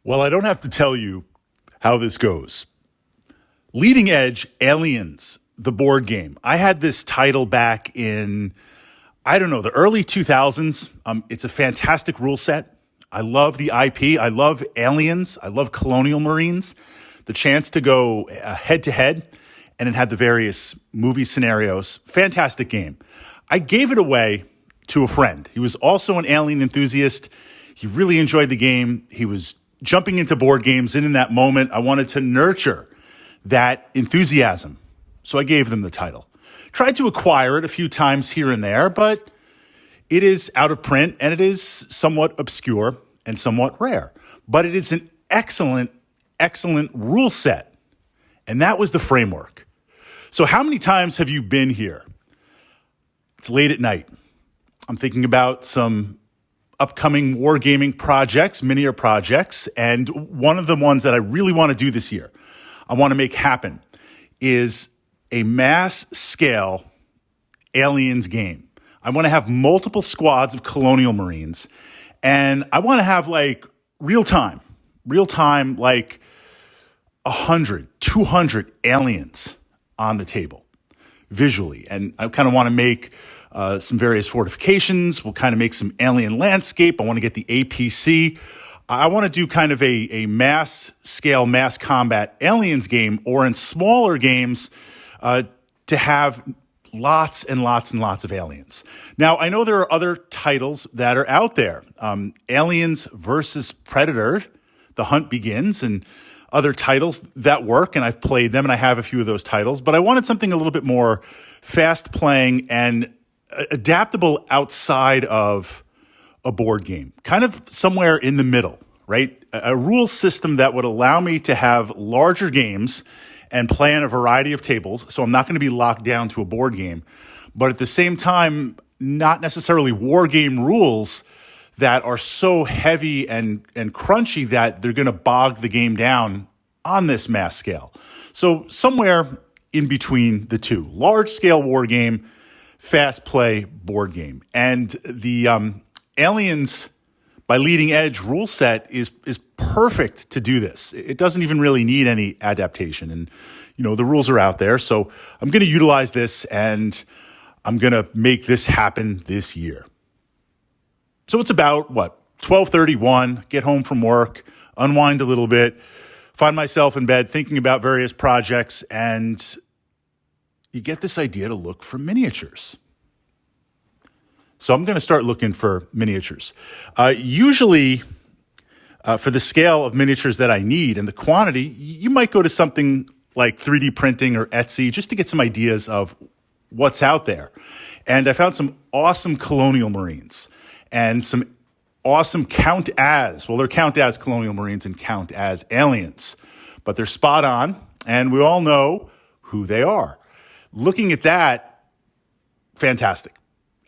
Well, I don't have to tell you how this goes. Leading Edge Aliens, the board game. I had this title back in, the early 2000s. It's a fantastic rule set. I love the IP. I love aliens. I love colonial marines. The chance to go head to head, and it had the various movie scenarios. Fantastic game. I gave it away to a friend. He was also an alien enthusiast. He really enjoyed the game. He was jumping into board games, and in that moment, I wanted to nurture that enthusiasm. So I gave them the title. Tried to acquire it a few times here and there, but it is out of print and it is somewhat obscure and somewhat rare. But it is an excellent, excellent rule set. And that was the framework. So how many times have you been here? It's late at night. I'm thinking about some upcoming wargaming projects, miniature projects, and one of the ones that I really want to do this year, I want to make happen, is a mass scale aliens game. I want to have multiple squads of colonial marines, and I want to have like real time, like 100, 200 aliens on the table visually. And I kind of want to make some various fortifications. We'll kind of make some alien landscape. I want to get the APC. I want to do kind of a mass scale, mass combat aliens game, or in smaller games to have lots and lots and lots of aliens. Now, I know there are other titles that are out there. Aliens versus Predator, The Hunt Begins, and other titles that work, and I've played them, and I have a few of those titles. But I wanted something a little bit more fast-playing and adaptable outside of a board game, kind of somewhere in the middle, right? A rule system that would allow me to have larger games and play on a variety of tables. So I'm not going to be locked down to a board game, but at the same time, not necessarily war game rules that are so heavy and crunchy that they're going to bog the game down on this mass scale. So somewhere in between the two, large scale war game, fast play board game. And the Aliens by Leading Edge rule set is perfect to do this. It doesn't even really need any adaptation. And, the rules are out there. So I'm going to utilize this and I'm going to make this happen this year. So it's about, 12:31, get home from work, unwind a little bit, find myself in bed thinking about various projects, and you get this idea to look for miniatures. So I'm going to start looking for miniatures. Usually, for the scale of miniatures that I need and the quantity, you might go to something like 3D printing or Etsy just to get some ideas of what's out there. And I found some awesome colonial marines and some awesome count as colonial marines and count as aliens. But they're spot on, and we all know who they are. Looking at that, fantastic.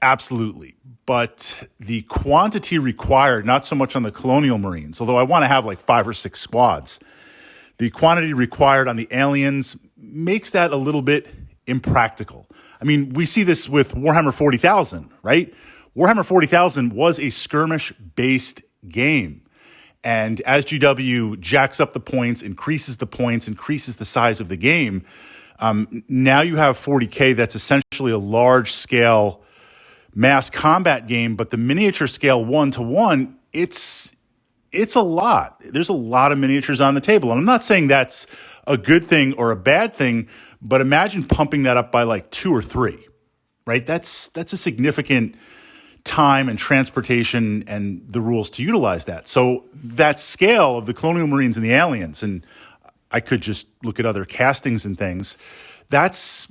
Absolutely. But the quantity required, not so much on the colonial marines, although I want to have like 5 or 6 squads, the quantity required on the aliens makes that a little bit impractical. I mean, we see this with Warhammer 40,000, right? Warhammer 40,000 was a skirmish-based game. And as GW jacks up the points, increases the size of the game, now you have 40K that's essentially a large-scale mass combat game, but the miniature scale 1-to-1, it's a lot. There's a lot of miniatures on the table. And I'm not saying that's a good thing or a bad thing, but imagine pumping that up by like 2 or 3, right? That's a significant time and transportation and the rules to utilize that. So that scale of the colonial marines and the aliens, and I could just look at other castings and things, that's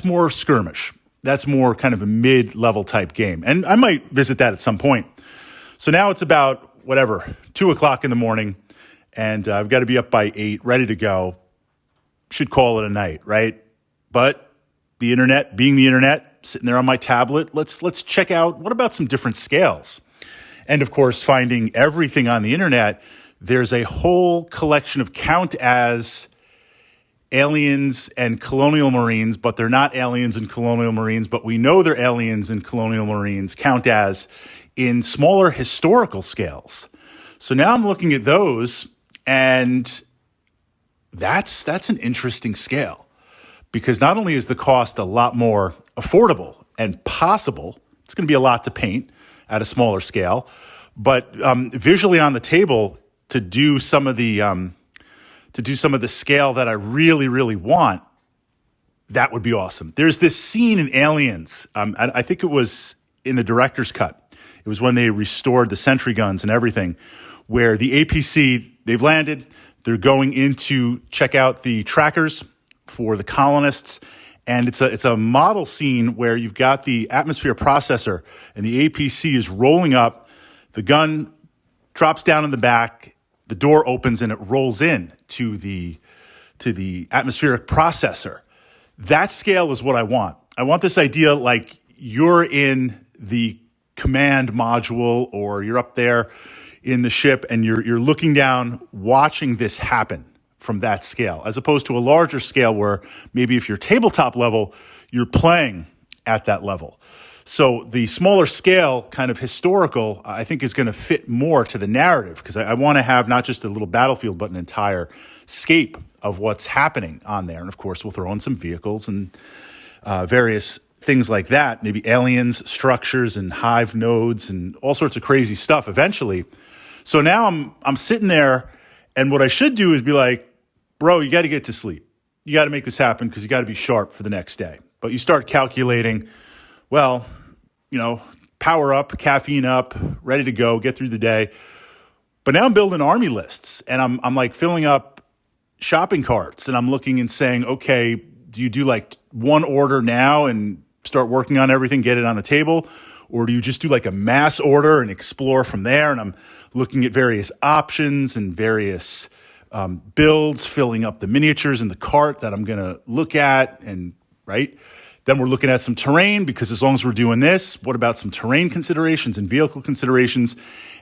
more skirmish. That's more kind of a mid-level type game. And I might visit that at some point. So now it's about, 2 o'clock in the morning, and I've got to be up by 8, ready to go. Should call it a night, right? But the internet, being the internet, sitting there on my tablet, let's check out, what about some different scales? And of course, finding everything on the internet, there's a whole collection of count as aliens and colonial marines, but they're not aliens and colonial marines, but we know they're aliens and colonial marines, count as in smaller historical scales. So now I'm looking at those, and that's an interesting scale, because not only is the cost a lot more affordable and possible, it's going to be a lot to paint at a smaller scale, but visually on the table to do some of the scale that I really, really want, that would be awesome. There's this scene in Aliens. I think it was in the director's cut. It was when they restored the sentry guns and everything, where the APC, they've landed. They're going in to check out the trackers for the colonists. And it's a model scene where you've got the atmosphere processor and the APC is rolling up. The gun drops down in the back. The door opens and it rolls in to the atmospheric processor. That scale is what I want. I want this idea like you're in the command module or you're up there in the ship and you're looking down, watching this happen from that scale, as opposed to a larger scale where maybe if you're tabletop level, you're playing at that level. So the smaller scale, kind of historical, I think is going to fit more to the narrative, because I want to have not just a little battlefield, but an entire scape of what's happening on there. And of course, we'll throw in some vehicles and various things like that, maybe aliens, structures, and hive nodes, and all sorts of crazy stuff eventually. So now I'm sitting there, and what I should do is be like, bro, you got to get to sleep. You got to make this happen because you got to be sharp for the next day. But you start calculating, well, power up, caffeine up, ready to go, get through the day. But now I'm building army lists, and I'm like filling up shopping carts, and I'm looking and saying, okay, do you do like one order now and start working on everything, get it on the table? Or do you just do like a mass order and explore from there? And I'm looking at various options and various builds, filling up the miniatures in the cart that I'm going to look at. And right, then we're looking at some terrain, because as long as we're doing this, what about some terrain considerations and vehicle considerations?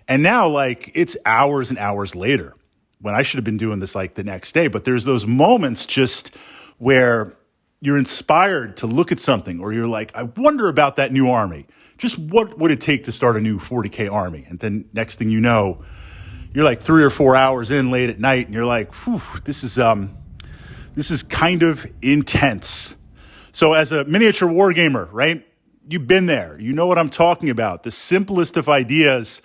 And now like it's hours and hours later when I should have been doing this like the next day. But there's those moments just where you're inspired to look at something, or you're like, I wonder about that new army. Just what would it take to start a new 40K army? And then next thing you know, you're like 3 or 4 hours in late at night, and you're like, whew, this is kind of intense. So as a miniature wargamer, right? You've been there. You know what I'm talking about. The simplest of ideas,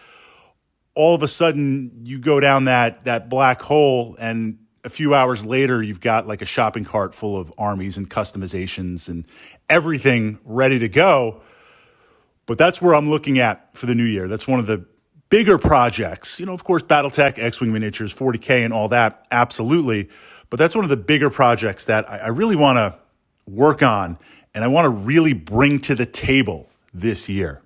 all of a sudden you go down that black hole, and a few hours later you've got like a shopping cart full of armies and customizations and everything ready to go. But that's where I'm looking at for the new year. That's one of the bigger projects. Of course, Battletech, X-Wing miniatures, 40K and all that, absolutely. But that's one of the bigger projects that I really want to work on, and I want to really bring to the table this year.